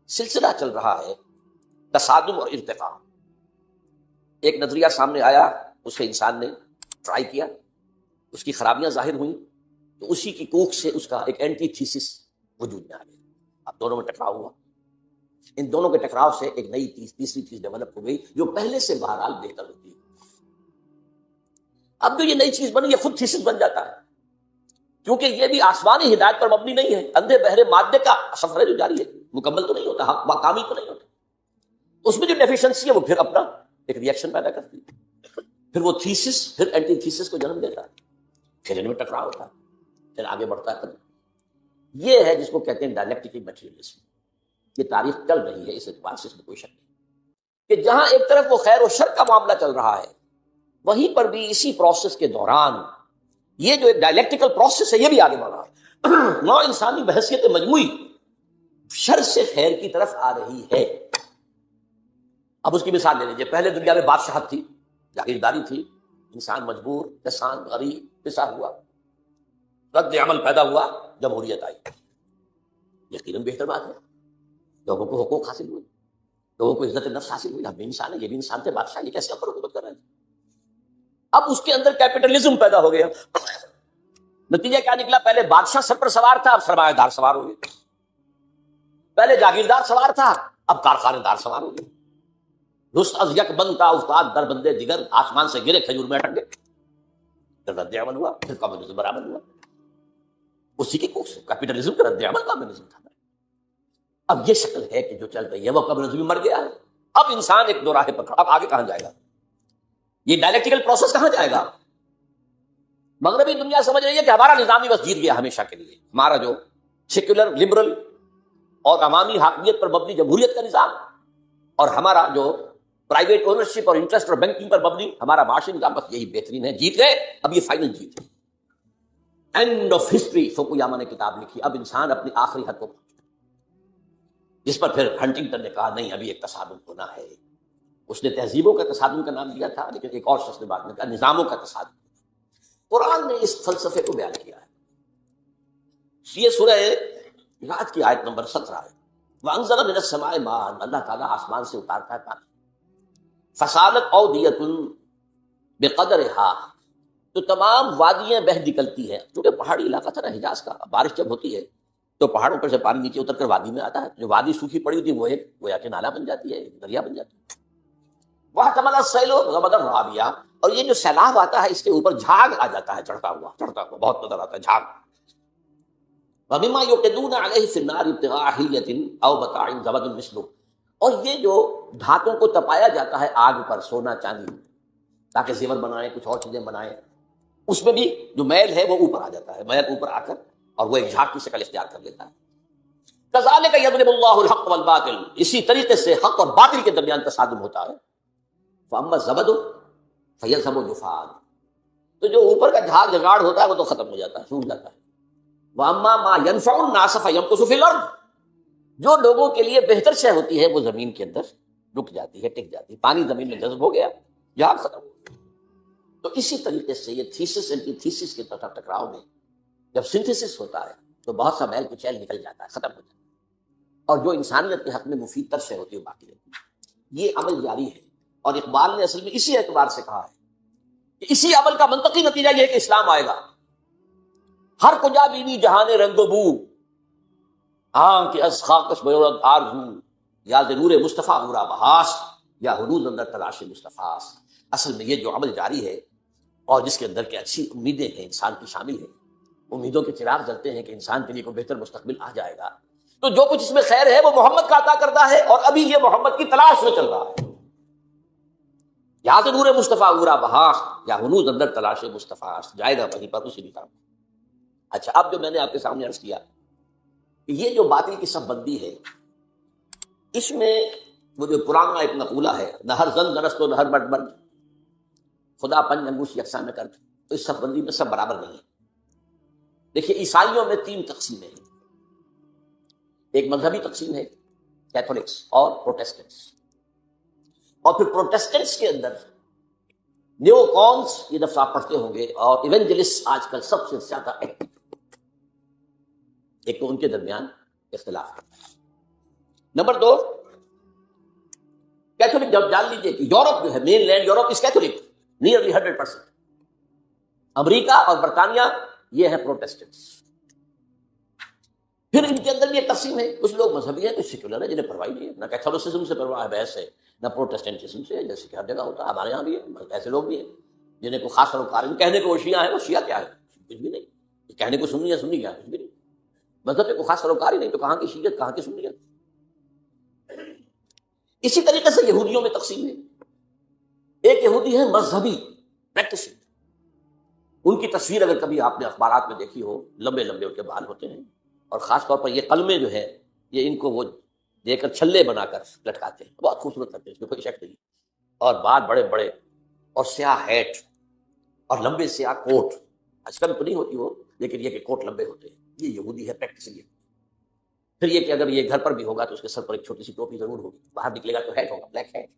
سلسلہ چل رہا ہے، تصادم اور ارتقاء۔ ایک نظریہ سامنے آیا، اسے انسان نے ٹرائی کیا، اس کی خرابیاں ظاہر ہوئیں، تو اسی کی کوکھ سے اس کا ایک اینٹی تھیسس وجود میں آ گیا۔ اب دونوں میں ٹکراؤ ہوا، ان دونوں کے ٹکراؤ سے ایک نئی تیسری چیز ڈیولپ ہو گئی جو پہلے سے بہرحال بہتر ہوتی ہے۔ اب جو یہ نئی چیز بنی یہ خود تھیسس بن جاتا ہے، کیونکہ یہ بھی آسمانی ہدایت پر مبنی نہیں ہے، اندھے بہرے مادے کا سفر ہے جو جاری ہے، مکمل تو نہیں ہوتا، حق کامل تو نہیں ہوتا۔ اس میں جو ڈیفیشنسی ہے وہ پھر اپنا ایک ریئیکشن پیدا کرتی ہے، پھر وہ تھیسس پھر اینٹی تھیسس کو جنم دیتا ہے، پھر ان میں ٹکراؤ ہوتا ہے، پھر آگے بڑھتا ہے۔ یہ ہے جس کو کہتے ہیں ڈائلیکٹیکل میٹیریلزم۔ یہ تاریخ چل رہی ہے، اس اعتبار سے اس میں کوئی شک نہیں کہ جہاں ایک طرف وہ خیر و شر کا معاملہ چل رہا ہے، وہیں پر بھی اسی پروسیس کے دوران یہ جو ایک ڈائلیکٹیکل پروسیس ہے یہ بھی آگے بڑھ رہا ہے۔ نو انسانی بحثیت مجموعی شر سے خیر کی طرف آ رہی ہے۔ اب اس کی مثال لے لیجیے، پہلے دنیا میں بادشاہت تھی، جاگیرداری تھی، انسان مجبور، کسان، غریب، پسا ہوا، رد عمل پیدا ہوا، جمہوریت آئی، یقیناً بہتر بات ہے، لوگوں کو حقوق حاصل ہوئے، لوگوں کو عزت نفس حاصل ہوئی، ہم بھی انسان ہیں، یہ بھی انسان تھے، بادشاہ یہ کیسے حکومت کر رہے ہیں؟ اب اس کے اندر کیپٹلزم پیدا ہو گیا، نتیجہ کیا نکلا؟ پہلے بادشاہ سر پر سوار تھا، اب سرمایہ دار سوار ہو گئے، پہلے جاگیردار سوار تھا، اب کارخانے دار سوار ہو گئے، رست از یک بند کا استاد در بندے دیگر، آسمان سے گرے کھجور میں اٹک گئے، پھر رد عمل ہوا، پھر کمیونزم برآمد ہوا، اسی کی کوشش کیپٹلزم کا رد عمل کمیونزم تھا۔ اب یہ شکل ہے کہ جو چل رہی ہے وہ کمیونزم مر گیا ہے، اب انسان ایک دو راہ پر کھڑا، اب آگے کہاں جائے گا؟ یہ ڈائلیکٹیکل پروسیس کہاں جائے گا؟ مغربی دنیا سمجھ رہی ہے کہ ہمارا نظام ہی بس جیت گیا ہمیشہ کے لیے، ہمارا جو سیکولر لبرل اور عوامی حاکمیت پر مبنی جمہوریت کا نظام، اور ہمارا جو پرائیویٹ اونرشپ اور انٹرسٹ اور بینکنگ پر مبنی ہمارا معاشی نظام، بس یہی بہترین ہے، جیت گئے، اب یہ فائنل جیت ہے، اینڈ آف ہسٹری۔ فوکویاما نے کتاب لکھی، اب انسان اپنی آخری حد کو پہنچا، جس پر پھر ہنٹنگٹن نے کہا نہیں ابھی ایک تصادم ہونا ہے، اس نے تہذیبوں کا تصادم کا نام دیا تھا، لیکن ایک اور شخص نے بعد میں کہا نظاموں کا تصادم۔ قرآن نے اس فلسفے کو بیان کیا ہے، یہ سورہ رعد کی آیت نمبر 17 ہے، وَأَنزَلَ مِنَ السَّمَاءِ مَاءً، اللہ تعالیٰ آسمان سے اتارتا ہے پانی، فَسَالَتْ أَوْدِيَةٌ بِقَدْرِهَا، تو تمام وادیاں بہہ نکلتی ہیں، کیونکہ پہاڑی علاقہ تھا نا حجاز کا، بارش جب ہوتی ہے تو پہاڑوں پر سے پانی نیچے اتر کر وادی میں آتا ہے، جو وادی سوکھی پڑی ہوتی ہے وہ ایک گویا کہ نالا بن جاتی ہے، ایک دریا بن جاتی ہے، وَاحْتَمَلَ السَّيْلُ زَبَدًا رَّابِيًا، اور یہ جو سیلاب آتا ہے اس کے اوپر جھاگ آ جاتا ہے، چڑھتا ہوا بہت نظر آتا ہے جھاگ، وَمِمَّا يُوقِدُونَ عَلَيْهِ فِي النَّارِ ابْتِغَاءَ حِلْيَةٍ أَوْ مَتَاعٍ زَبَدٌ مِثْلُهُ، اور یہ جو دھاتوں کو تپایا جاتا ہے آگ پر، سونا چاندی، تاکہ زیور بنائیں، کچھ اور چیزیں بنائیں، اس میں بھی جو میل ہے وہ اوپر آ جاتا ہے، میل اوپر آ کر اور وہ ایک جھاگ کی شکل اختیار کر لیتا ہے۔ کذالک یضرب اللہ الحق والباطل، اسی طریقے سے حق اور باطل کے درمیان تصادم ہوتا ہے۔ فاما الزبد فیذهب جفاء، تو جو اوپر کا جھاگ جگاڑ ہوتا ہے وہ تو ختم ہو جاتا ہے، سوکھ جاتا ہے۔ واما ما ينفع الناس فيمكث في الارض، جو لوگوں کے لیے بہتر شے ہوتی ہے وہ زمین کے اندر رک جاتی ہے، ٹک جاتی ہے، پانی زمین میں جذب ہو گیا، جھاگ ختم ہو گیا۔ تو اسی طریقے سے یہ تھیسس اینٹی تھیسس کے ٹکراؤ میں جب سنتھسس ہوتا ہے تو بہت سا میل کچیل نکل جاتا ہے، ختم ہو جاتا ہے، اور جو انسانیت کے حق میں مفید تر شے ہوتی ہے باقی رہتی ہے۔ یہ عمل جاری ہے، اور اقبال نے اصل میں اسی اعتبار سے کہا ہے کہ اسی عمل کا منطقی نتیجہ یہ ہے کہ اسلام آئے گا۔ ہر کجا بینی جہان رنگ و بو، ہاں کہ از خاکش بیورد آرزو، یا ضرور مصطفیٰ ہورا بہاس، یا حدود اندر تلاش مصطفیٰ۔ اصل میں یہ جو عمل جاری ہے اور جس کے اندر کے اچھی امیدیں ہیں انسان کی شامل ہیں، امیدوں کے چراغ جلتے ہیں کہ انسان کے لیے کوئی بہتر مستقبل آ جائے گا، تو جو کچھ اس میں خیر ہے وہ محمد کا عطا کرتا ہے، اور ابھی یہ محمد کی تلاش میں چل رہا ہے۔ یا نور مصطفیٰ اورا بہاس، یا ہنوز اندر تلاش مصطفیٰ، جائے گا وہیں پر اسی طرح۔ اچھا، اب جو میں نے آپ کے سامنے عرض کیا کہ یہ جو باطل کی سب بندی ہے، اس میں وہ جو پرانا ایک مقولہ ہے، نہ ہر زن درست و نہ ہر مرد مرد، خدا پنج انگوش یکساں میں کر، تو اس سب بندی میں سب برابر نہیں ہے۔ دیکھیے عیسائیوں میں 3 تقسیمیں ہیں، ایک مذہبی تقسیم ہے، کیتھولکس اور پروٹیسٹنٹس، اور پھر پروٹیسٹنٹس کے اندر نیو کونس، یہ دفعہ آپ پڑھتے ہوں گے، اور ایونجلسٹ آج کل سب سے زیادہ ایکٹیو، ایک تو ان کے درمیان اختلاف ہے۔ نمبر 2، کیتھولک، جب جان لیجئے کہ یورپ جو ہے، مین لینڈ یورپ اس کیتھولک نیئرلی 100%، امریکہ اور برطانیہ یہ ہے پروٹیسٹنٹس۔ پھر ان کے اندر بھی ایک تقسیم ہے، کچھ لوگ مذہبی ہیں، کچھ سیکولر ہیں، جنہیں پرواہ نہیں ہے، نہ کیتھولسزم سے پرواہ ہے، بحث ہے، نہ پروٹیسٹنٹزم سے، جیسے کہ ہر جگہ ہوتا ہے، ہمارے یہاں بھی ہے، ایسے لوگ بھی ہیں جنہیں کو خاص سروکار ہے، کہنے کو وہ شیعہ ہیں، وہ شیعہ کیا ہے؟ کچھ بھی نہیں، کہنے کو سنی ہے، سنی کیا؟ کچھ بھی نہیں، مذہب کو خاص سروکار ہی نہیں، تو کہاں کی شیعت، کہاں کی سنیت۔ اسی طریقے سے یہودیوں میں تقسیم ہے، ایک یہودی ہے مذہبی پریکٹسنگ، ان کی تصویر اگر کبھی آپ نے اخبارات میں دیکھی ہو، لمبے لمبے ان کے بال ہوتے ہیں، اور خاص طور پر یہ قلمیں جو ہے یہ ان کو وہ دے کر چھلے بنا کر لٹکاتے ہیں، بہت خوبصورت لگتے ہیں، اس میں کوئی شک نہیں، اور بال بڑے بڑے، اور سیاہ ہیٹ، اور لمبے سیاہ کوٹ، آج کل تو نہیں ہوتی وہ، لیکن یہ کہ کوٹ لمبے ہوتے ہیں، یہ یہودی ہے پریکٹسنگ۔ پھر یہ کہ اگر یہ گھر پر بھی ہوگا تو اس کے سر پر ایک چھوٹی سی ٹوپی ضرور ہوگی، باہر نکلے گا تو ہیٹ ہوگا، بلیک ہیٹ،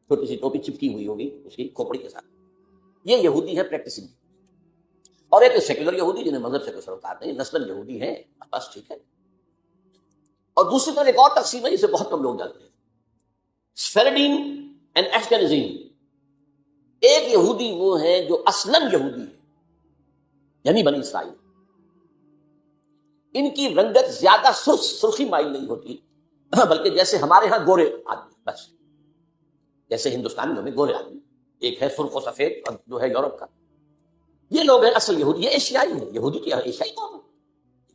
چھوٹی سی ٹوپی چپکی ہوئی ہوگی اس کی کھوپڑی کے ساتھ۔ یہ یہودی ہے پریکٹسنگ، اور ایک سیکولر یہودی جنہیں مذہب سے کوئی سروکار نہیں، نسلاً یہودی ہیں، بس ٹھیک ہے۔ اور دوسری طرف ایک اور تقسیم ہے جسے بہت کم لوگ جانتے ہیں، سفیرڈین اینڈ ایشکنازیم۔ ایک یہودی وہ ہیں جو اصلاً یہودی ہے، یعنی بنی اسرائیل، ان کی رنگت زیادہ سرخی مائل نہیں ہوتی، بلکہ جیسے ہمارے ہاں گورے آدمی، بس جیسے ہندوستانیوں میں گورے آدمی، ایک ہے سرخ و سفید اور جو ہے یورپ کا، یہ لوگ ہیں اصل یہودی، یہ ایشیائی ہیں، یہودی کی ایشیائی قوم ہے،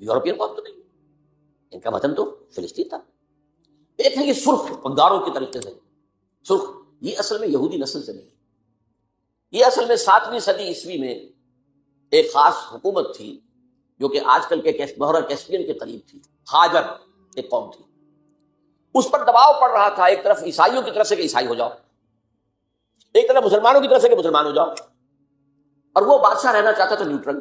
یورپین قوم تو نہیں، ان کا وطن تو فلسطین تھا۔ ایک ہے یہ سرخ پنگاروں کے طریقے سے سرخ، یہ اصل میں یہودی نسل سے نہیں، یہ اصل میں 7ویں صدی عیسوی میں ایک خاص حکومت تھی جو کہ آج کل کے بحر کیسپین کے قریب تھی، ہاجر ایک قوم تھی، اس پر دباؤ پڑ رہا تھا ایک طرف عیسائیوں کی طرف سے کہ عیسائی ہو جاؤ، ایک طرف مسلمانوں کی طرف سے کہ مسلمان ہو جاؤ، اور وہ بادشاہ رہنا چاہتا تھا نیوٹرل۔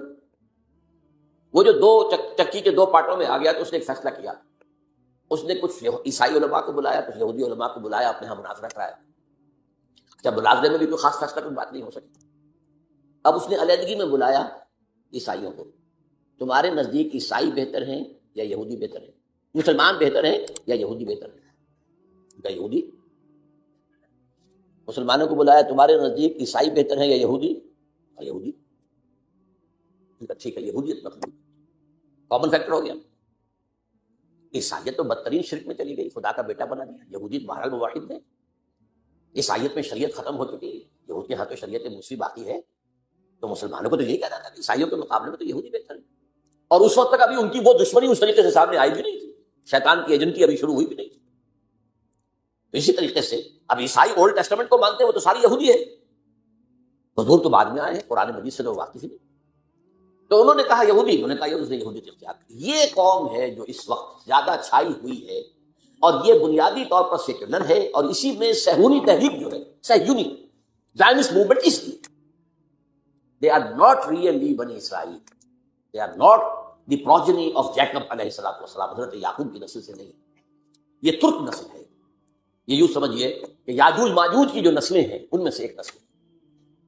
وہ جو دو چکی کے دو پارٹوں میں آ گیا تو اس نے ایک فیصلہ کیا، اس نے کچھ عیسائی علماء کو بلایا، کچھ یہودی علماء کو بلایا، اپنے ہاں مناظرہ کرایا، جب مناظرے میں بھی کوئی خاص فیصلہ کوئی بات نہیں ہو سکتی، اب اس نے علیحدگی میں بلایا عیسائیوں کو، تمہارے نزدیک عیسائی بہتر ہیں یا یہودی بہتر ہیں، مسلمان بہتر ہیں یا یہودی بہتر ہیں؟ کیا یہودی؟ مسلمانوں کو بلایا، تمہارے نزدیک عیسائی بہتر ہیں یا یہودی؟ اور یہودی، ٹھیک ہے یہودیت مقبول، کامن فیکٹر ہو گیا۔ عیسائیت تو بدترین شرک میں چلی گئی، خدا کا بیٹا بنا دیا، یہودیت بہرحال واحد ہے، عیسائیت میں شریعت ختم ہو چکی ہے، یہود کے ہاں تو شریعت موسی باقی ہے، تو مسلمانوں کو تو یہی کہنا تھا کہ عیسائیوں کے مقابلے میں تو یہودی بہتر ہے، اور اس وقت تک ابھی ان کی وہ دشمنی اس طریقے سے سامنے آئی بھی نہیں تھی، شیطان کی ایجنٹی ابھی شروع ہوئی بھی نہیں تھی۔ تو اسی طریقے سے اب عیسائی اولڈ ٹیسٹمنٹ کو مانتے ہیں، وہ تو ساری یہودی ہے، حضور تو بعد میں آئے ہیں، قرآن مجید سے تو واقف ہی نہیں، تو انہوں نے کہا یہودی، انہوں نے کہا اس نے یہودیت اختیار کی۔ یہ قوم ہے جو اس وقت زیادہ چھائی ہوئی ہے، اور یہ بنیادی طور پر سیکولر ہے، اور اسی میں صہیونی تحریک جو ہے، صہیونی زائنسٹ موومنٹ، اس لیے they are not really بنی اسرائیل، they are not the progeny of Jacob علیہ السلام، حضرت یعقوب کی نسل سے نہیں، یہ ترک نسل ہے، یہ یوں سمجھیے کہ یاجوج ماجوج کی جو نسلیں ہیں ان میں سے ایک نسل ہے،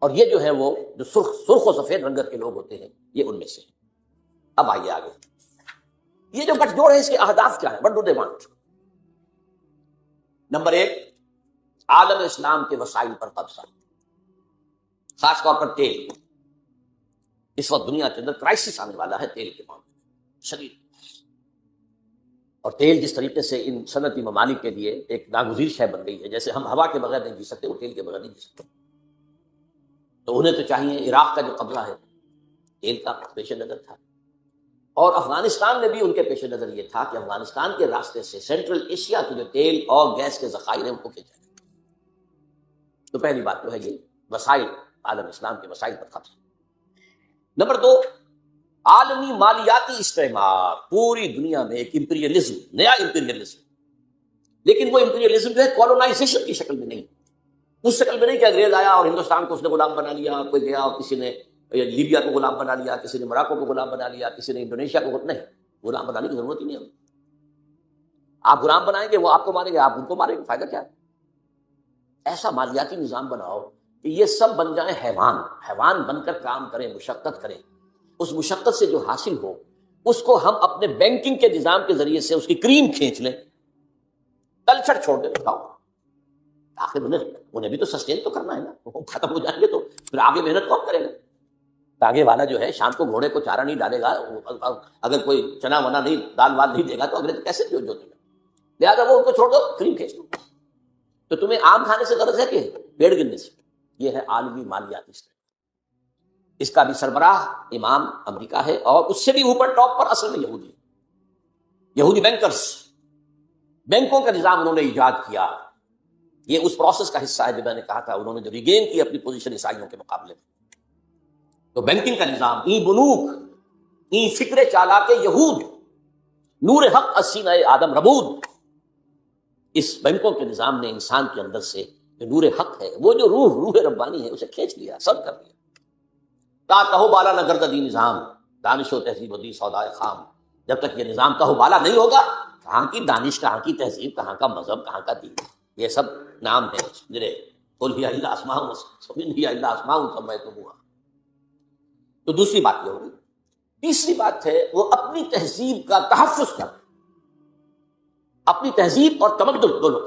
اور یہ جو ہے وہ جو سرخ و سفید رنگت کے لوگ ہوتے ہیں یہ ان میں سے۔ اب آئیے آگے، یہ جو گٹھ جوڑ ہے اس کے اہداف کیا ہیں؟ what do they want؟ Number 1، عالم اسلام کے وسائل پر قبضہ، خاص طور پر تیل۔ اس وقت دنیا کے اندر کرائسس آنے والا ہے تیل کے معاملے میں، شدید، اور تیل جس طریقے سے ان صنعتی ممالک کے لیے ایک ناگزیر شے بن گئی ہے، جیسے ہم ہوا کے بغیر نہیں جی سکتے، وہ تیل کے بغیر نہیں جی سکتے، تو انہیں تو چاہیے۔ عراق کا جو قبضہ ہے تیل کا پیش نظر تھا، اور افغانستان میں بھی ان کے پیش نظر یہ تھا کہ افغانستان کے راستے سے سینٹرل ایشیا کی جو تیل اور گیس کے ذخائر ہیں ان کو کھینچا جائے۔ تو پہلی بات تو ہے یہ وسائل، عالم اسلام کے وسائل پر قبضہ۔ نمبر 2، عالمی مالیاتی استعمار، پوری دنیا میں ایک امپیریلزم، نیا امپیریلزم، لیکن وہ امپیریلزم جو ہے کولونائزیشن کی شکل میں نہیں، اس شکل میں نہیں کہ انگریز آیا اور ہندوستان کو اس نے غلام بنا لیا، کوئی گیا اور کسی نے لیبیا کو غلام بنا لیا، کسی نے موراکو کو غلام بنا لیا، کسی نے انڈونیشیا کو، نہیں، غلام بنانے کی ضرورت ہی نہیں ہے۔ آپ غلام بنائیں گے وہ آپ کو ماریں گے، آپ ان کو ماریں گے، فائدہ کیا ہے؟ ایسا مالیاتی نظام بناؤ کہ یہ سب بن جائیں حیوان بن کر کام کریں، مشقت کریں، اس مشقت سے جو حاصل ہو اس کو ہم اپنے بینکنگ کے نظام کے ذریعے سے اس کی کریم کھینچ لیں، کلچر چھوڑ دیں، بتاؤ آخر انہیں بھی تو سسٹین تو کرنا ہے نا، وہ ختم ہو جائیں گے تو پھر آگے محنت کون کرے گا؟ آگے والا جو ہے شام کو گھوڑے کو چارہ نہیں ڈالے گا، اگر کوئی چنا ونا نہیں دال وال نہیں دے گا تو اگلے کیسے جو دے گا؟ لہٰذا وہ ان کو چھوڑ دو، کریم کھینچ دو۔ تو تمہیں آم کھانے سے غرض ہے کہ پیڑ گرنے سے؟ یہ ہے عالمی مالیاتی سسٹم، اس کا بھی سربراہ امام امریکہ ہے، اور اس سے بھی اوپر ٹاپ پر اصل میں یہودی بینکرز، بینکوں کا نظام انہوں نے ایجاد کیا۔ یہ اس پروسیس کا حصہ ہے جو میں نے کہا تھا، انہوں نے جو ریگین کی اپنی پوزیشن عیسائیوں کے مقابلے میں، تو بینکنگ کا نظام، ای بنوک، ای فکر چالاک یہود، نور حق السینہ آدم ربود، اس بینکوں کے نظام نے انسان کے اندر سے جو نور حق ہے، وہ جو روح ربانی ہے، اسے کھینچ لیا، سب کر لیا۔ تا کہو بالا نہ گرد دی نظام، دانش و تہذیب و دی سودائے خام، جب تک یہ نظام کہو بالا نہیں ہوگا، کہاں کی دانش، کہاں کی تہذیب، کہاں کا مذہب، کہاں کا دین، یہ سب نام ہے جنہیں قل ہی الا اسماء سمیتموها. تو دوسری بات یہ ہوگی. تیسری بات ہے وہ اپنی تہذیب کا تحفظ کر، اپنی تہذیب اور تمدن دونوں.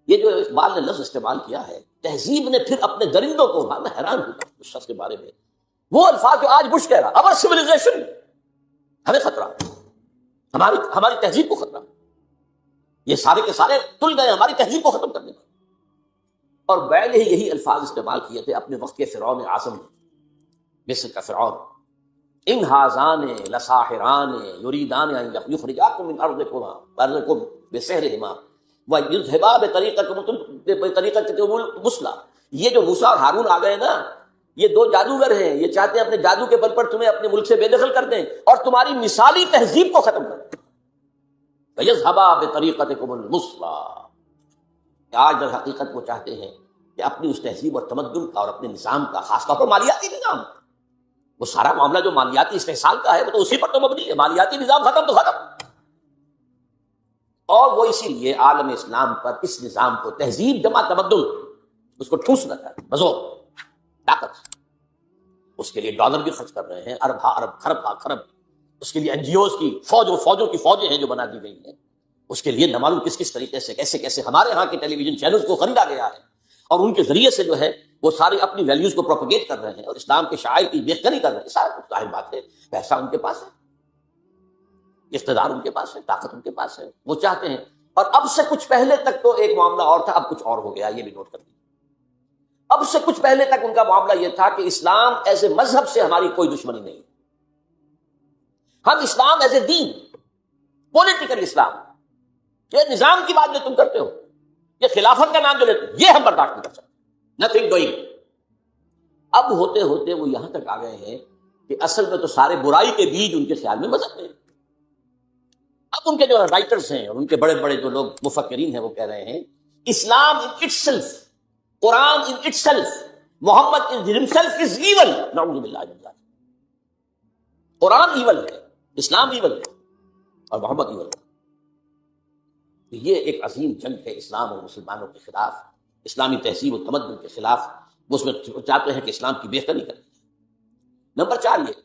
یہ جو اقبال نے لفظ استعمال کیا ہے تہذیب نے، پھر اپنے درندوں کو، میں حیران ہوں اس شخص کے بارے میں، وہ الفاظ جو آج بش کہہ رہا، اور سویلائزیشن ہمیں خطرہ، ہماری تہذیب کو خطرہ، یہ سارے کے سارے تل گئے ہماری تہذیب کو ختم کرنے میں. اور بیل ہی یہی الفاظ استعمال کیے تھے اپنے وقت کے فرعون اعظم نے، مصر کا فرعون. ان ہاذان لساحران یریدان ان یخرجاکم من ارضکم بسحرہما ویذھبا بطریقتکم المثلی. یہ جو موسیٰ اور ہارون آ گئے نا، یہ دو جادوگر ہیں، یہ چاہتے ہیں اپنے جادو کے بل پر تمہیں اپنے ملک سے بے دخل کر دیں اور تمہاری مثالی تہذیب کو ختم کر دیں. ویذھبا بطریقتکم المثلی. آج در حقیقت وہ چاہتے ہیں کہ اپنی اس تہذیب اور تمدن کا اور اپنے نظام کا، خاص طور پر مالیاتی نظام، وہ سارا معاملہ جو مالیاتی استحصال کا ہے وہ تو اسی پر تو مبنی ہے. مالیاتی نظام ختم تو ختم. اور وہ اسی لیے عالم اسلام پر اس نظام کو، تہذیب جمع تمدن، اس کو ٹھوسنا چاہتے ہیں بزور طاقت. اس کے لیے ڈالر بھی خرچ کر رہے ہیں، ارب ہا ارب، خرب ہا خرب. اس کے لیے این جی اوز کی فوجوں کی فوجیں ہیں جو بنا دی گئی ہیں. اس کے لیے نہ معلوم کس طریقے سے، کیسے ہمارے ہاں کے ٹیلی ویژن چینلز کو خریدا گیا ہے اور ان کے ذریعے سے جو ہے وہ ساری اپنی ویلیوز کو پروپیگیٹ کر رہے ہیں اور اسلام کے شعائر کی بےخبری کر رہے ہیں. سارا کچھ ظاہر بات ہے، پیسہ ان کے پاس ہے، اقتدار ان کے پاس ہے، طاقت ان کے پاس ہے، وہ چاہتے ہیں. اور اب سے کچھ پہلے تک تو ایک معاملہ اور تھا، اب کچھ اور ہو گیا، یہ بھی نوٹ کر لیجیے. اب سے کچھ پہلے تک ان کا معاملہ یہ تھا کہ اسلام ایز اے مذہب سے ہماری کوئی دشمنی نہیں، ہم اسلام as a then, political Islam, یہ نظام کی بات جو تم کرتے ہو، یہ خلافت کا نام جو لیتے ہو، یہ ہم برداشت نہیں کر سکتے. Nothing doing. اب ہوتے ہوتے وہ یہاں تک آ گئے ہیں کہ اصل میں تو سارے برائی کے بیج ان کے خیال میں مذہب میں. اب ان کے جو رائٹرز ہیں اور ان کے بڑے بڑے جو لوگ مفکرین ہیں وہ کہہ رہے ہیں Islam in itself, Quran in itself, Muhammad in himself is evil. نعوذ باللہ من ذلک. قرآن ایول ہے، اسلام ایول ہے اور محمد ایول ہے. یہ ایک عظیم جنگ ہے اسلام اور مسلمانوں کے خلاف، اسلامی تہذیب و تمدن کے خلاف. وہ اس میں چاہتے ہیں کہ اسلام کی بہتری کریں. نمبر 4 یہ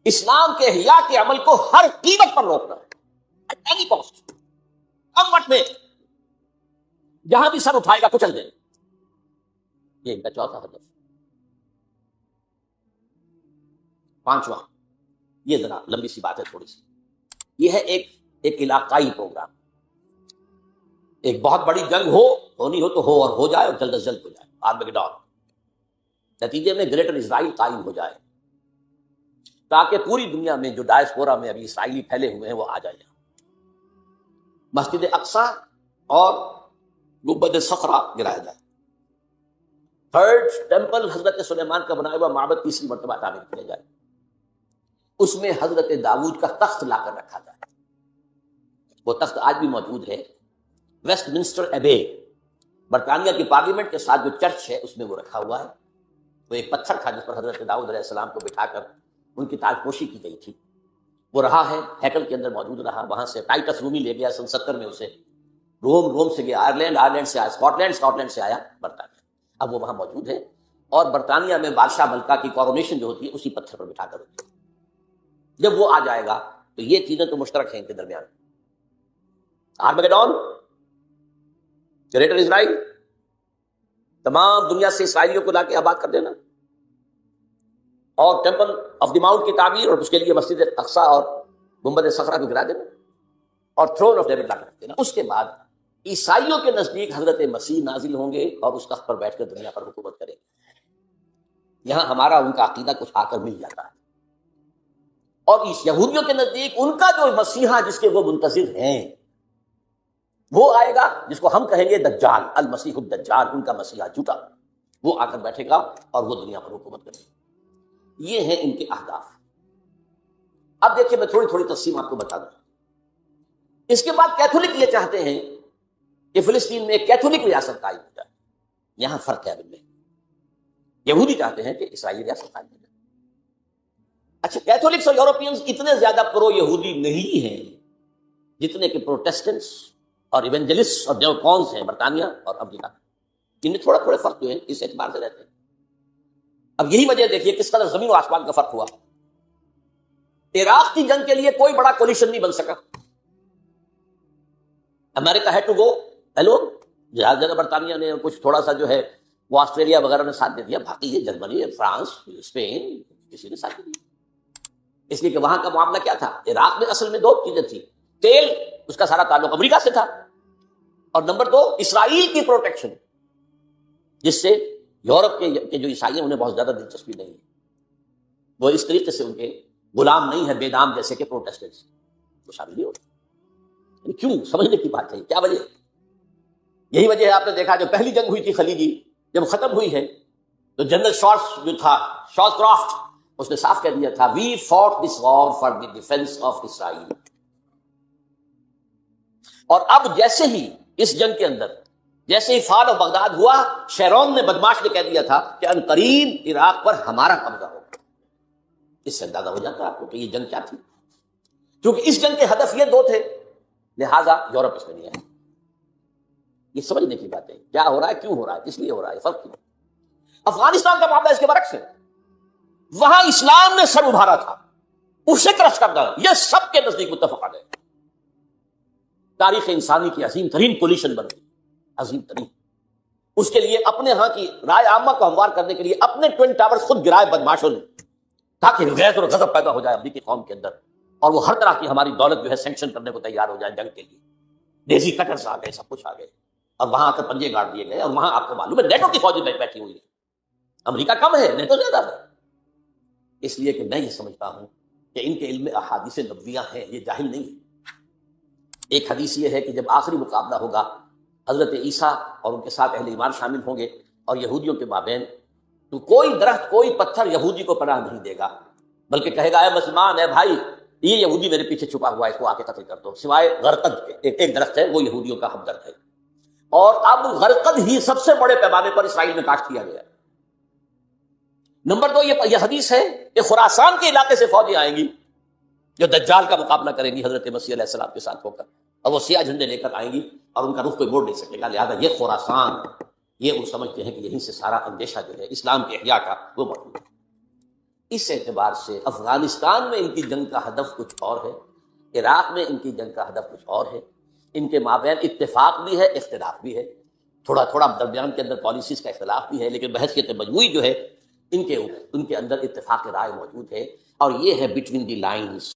اسلام کے احیاء کے عمل کو ہر قیمت پر روکنا ہے، ایٹ اینی کاسٹ، کم وقت میں جہاں بھی سر اٹھائے گا کچل دیں. یہ ان کا چوتھا ہدف. 5واں، یہ ذرا لمبی سی بات ہے تھوڑی سی، یہ ہے ایک علاقائی پروگرام. ایک بہت بڑی جنگ ہونی ہو تو ہو، اور ہو جائے اور جلد از جلد ہو جائے، آرمیگیڈون. نتیجے میں گریٹر اسرائیل قائم ہو جائے تاکہ پوری دنیا میں جو ڈائسپورا میں ابھی اسرائیلی پھیلے ہوئے ہیں وہ آ جائیں. مسجد اقصی اور گنبد صخرہ گرایا جائے. تھرڈ ٹیمپل حضرت سلیمان کا بنایا ہوا معبد تیسری مرتبہ تعمیر کیا جائے. اس میں حضرت داؤد کا تخت لا کر رکھا جائے. وہ تخت آج بھی موجود ہے، ویسٹ منسٹر ایبے، برطانیہ کی پارلیمنٹ کے ساتھ جو چرچ ہے اس میں وہ رکھا ہوا ہے. وہ ایک پتھر تھا جس پر حضرت داؤد علیہ السلام کو بٹھا کر ان کی تاج پوشی کی گئی تھی. وہ رہا ہے، ہیکل کے اندر موجود رہا. وہاں سے ٹائٹس رومی لے گیا سن 70 میں اسے. روم سے گیا آئرلینڈ سے آیا اسکاٹ لینڈ سے آیا برطانیہ. اب وہ وہاں موجود ہے اور برطانیہ میں بادشاہ ملکہ کی کورونیشن جو ہوتی ہے اسی پتھر پر بٹھا کر ہوتی ہے. جب وہ آ جائے گا تو یہ چیزیں تو مشترک ہیں ان کے درمیان. آرمیگیڈون، گریٹر اسرائیل، تمام دنیا سے اسرائیلیوں کو لا کے آباد کر دینا، اور ٹیمپل آف دی ماؤنٹ کی تعمیر اور اس کے لیے مسجد اقصی اور گنبد صخرہ کو گرا دینا اور تھرون آف ڈیوڈ لا کر رکھ دینا. اس کے بعد عیسائیوں کے نزدیک حضرت مسیح نازل ہوں گے اور اس تخت پر بیٹھ کر دنیا پر حکومت کریں گے. یہاں ہمارا ان کا عقیدہ کچھ آ کر مل جاتا ہے. اور اس یہودیوں کے نزدیک ان کا جو مسیحا جس کے وہ منتظر ہیں وہ آئے گا جس کو ہم کہیں گے دجال، المسیح الدجال، ان کا مسیحا جھوٹا. وہ آ کر بیٹھے گا اور وہ دنیا پر حکومت کرے گا. یہ ہیں ان کے اہداف. اب دیکھیے میں تھوڑی تھوڑی تفصیل آپ کو بتا دوں. اس کے بعد کیتھولک یہ چاہتے ہیں کہ فلسطین میں ایک کیتھولک ریاست قائم ہو جائے. یہاں فرق ہے ابھی میں. یہودی چاہتے ہیں کہ اسرائیلی ریاست قائم ہو جائے. اچھا، کیتھولکس اور یورپینز اتنے زیادہ پرو یہودی نہیں ہیں جتنے کہ پروٹیسٹنٹس اور ایونجلسٹ اور جو کون سے ہیں برطانیہ اور امریکہ، ان میں تھوڑا تھوڑے فرق جو ہیں اس اعتبار سے رہتے ہیں۔ اب یہی وجہ دیکھیے کس قدر زمین و آسمان کا فرق ہوا۔ عراق کی جنگ کے لیے کوئی بڑا کولیشن نہیں بن سکا، امریکہ ہے ٹو گو ہیلو، جہاز جگہ برطانیہ نے کچھ تھوڑا سا جو ہے وہ آسٹریلیا وغیرہ نے ساتھ دے دیا، باقی یہ جرمنی، فرانس، اسپین، کسی نے ساتھ نہیں دیا، اس لیے کہ وہاں کا معاملہ کیا تھا، عراق میں اصل میں دو چیزیں تھیں، تیل، اس کا سارا تعلق امریکہ سے تھا، اور نمبر دو اسرائیل کی پروٹیکشن، جس سے یورپ کے جو عیسائی ہیں انہیں بہت زیادہ دلچسپی نہیں ہے، وہ اس طریقے سے ان کے غلام نہیں ہے بے دام جیسے کہ پروٹیسٹنٹس، وہ شامل نہیں ہوتے۔ کیوں؟ سمجھنے کی بات ہے، کیا وجہ ہے؟ یہی وجہ ہے، آپ نے دیکھا جو پہلی جنگ ہوئی تھی خلیجی، جب ختم ہوئی ہے تو جنرل شارٹس جو تھا، شارٹ کرافٹ، اس نے صاف کہہ دیا تھا we fought this war for the defence of Israel. اور اب جیسے ہی اس جنگ کے اندر جیسے ہی فال و بغداد ہوا، شیرون نے بدماش نے کہہ دیا تھا کہ عنقریب عراق پر ہمارا قبضہ ہوگا۔ اس سے اندازہ ہو جاتا ہے آپ کو کہ یہ جنگ کیا تھی، کیونکہ اس جنگ کے ہدف یہ دو تھے، لہذا یورپ اس میں نہیں آیا۔ یہ سمجھنے کی بات ہے کیا ہو رہا ہے، کیوں ہو رہا ہے، کس لیے ہو رہا ہے، فرق کیوں۔ افغانستان کا معاملہ اس کے برعکس ہے، وہاں اسلام نے سر ابھارا تھا، اسے کرش کر ڈالا، یہ سب کے نزدیک متفق آ گئے، تاریخ انسانی کی عظیم ترین پولیشن بن گئی، عظیم ترین۔ اس کے لیے اپنے ہاں کی رائے عامہ کو ہموار کرنے کے لیے اپنے ٹوین ٹاورز خود گرائے بدماشوں نے، تاکہ غیرت اور غضب پیدا ہو جائے امریکی قوم کے اندر، اور وہ ہر طرح کی ہماری دولت جو ہے سینکشن کرنے کو تیار ہو جائے جنگ کے لیے۔ ڈیزی کٹرز آ گئے، سب کچھ آ گئے، اور وہاں آ کر پنجے گاڑ دیے گئے، اور وہاں آپ کو معلوم ہے نیٹو کی فوجیں بیٹھی ہوئی ہے، امریکہ کم ہے، نیٹو زیادہ ہے۔ اس لیے کہ میں یہ سمجھتا ہوں کہ ان کے علم میں احادیث نبویہ ہیں، یہ جاہل نہیں ہے۔ ایک حدیث یہ ہے کہ جب آخری مقابلہ ہوگا حضرت عیسیٰ اور ان کے ساتھ اہل ایمان شامل ہوں گے اور یہودیوں کے مابین، تو کوئی درخت کوئی پتھر یہودی کو پناہ نہیں دے گا، بلکہ کہے گا اے مسلمان، اے بھائی، یہ یہودی میرے پیچھے چھپا ہوا ہے، اس کو آ کے قتل کر دو، سوائے غرقد کے، ایک درخت ہے وہ یہودیوں کا ہمدرد ہے، اور اب غرقد ہی سب سے بڑے پیمانے پر اسرائیل میں کاشت کیا گیا ہے۔ نمبر دو، یہ حدیث ہے کہ خراسان کے علاقے سے فوجیں آئیں گی جو دجال کا مقابلہ کریں گی حضرت مسیح علیہ السلام کے ساتھ ہو کر، اور وہ سیاہ جھنڈے لے کر آئیں گی اور ان کا رخ کوئی موڑ نہیں سکے گا، لہذا یہ خراسان، یہ وہ سمجھتے ہیں کہ یہیں سے سارا اندیشہ جو ہے اسلام کے احیاء کا وہ موجود ہے۔ اس اعتبار سے افغانستان میں ان کی جنگ کا ہدف کچھ اور ہے، عراق میں ان کی جنگ کا ہدف کچھ اور ہے، ان کے مابین اتفاق بھی ہے، اختلاف بھی ہے، تھوڑا تھوڑا درمیان کے اندر پالیسیز کا اختلاف بھی ہے، لیکن بحثیت مجموعی جو ہے ان کے اندر اتفاق رائے موجود ہے، اور یہ ہے بٹوین دی لائنز۔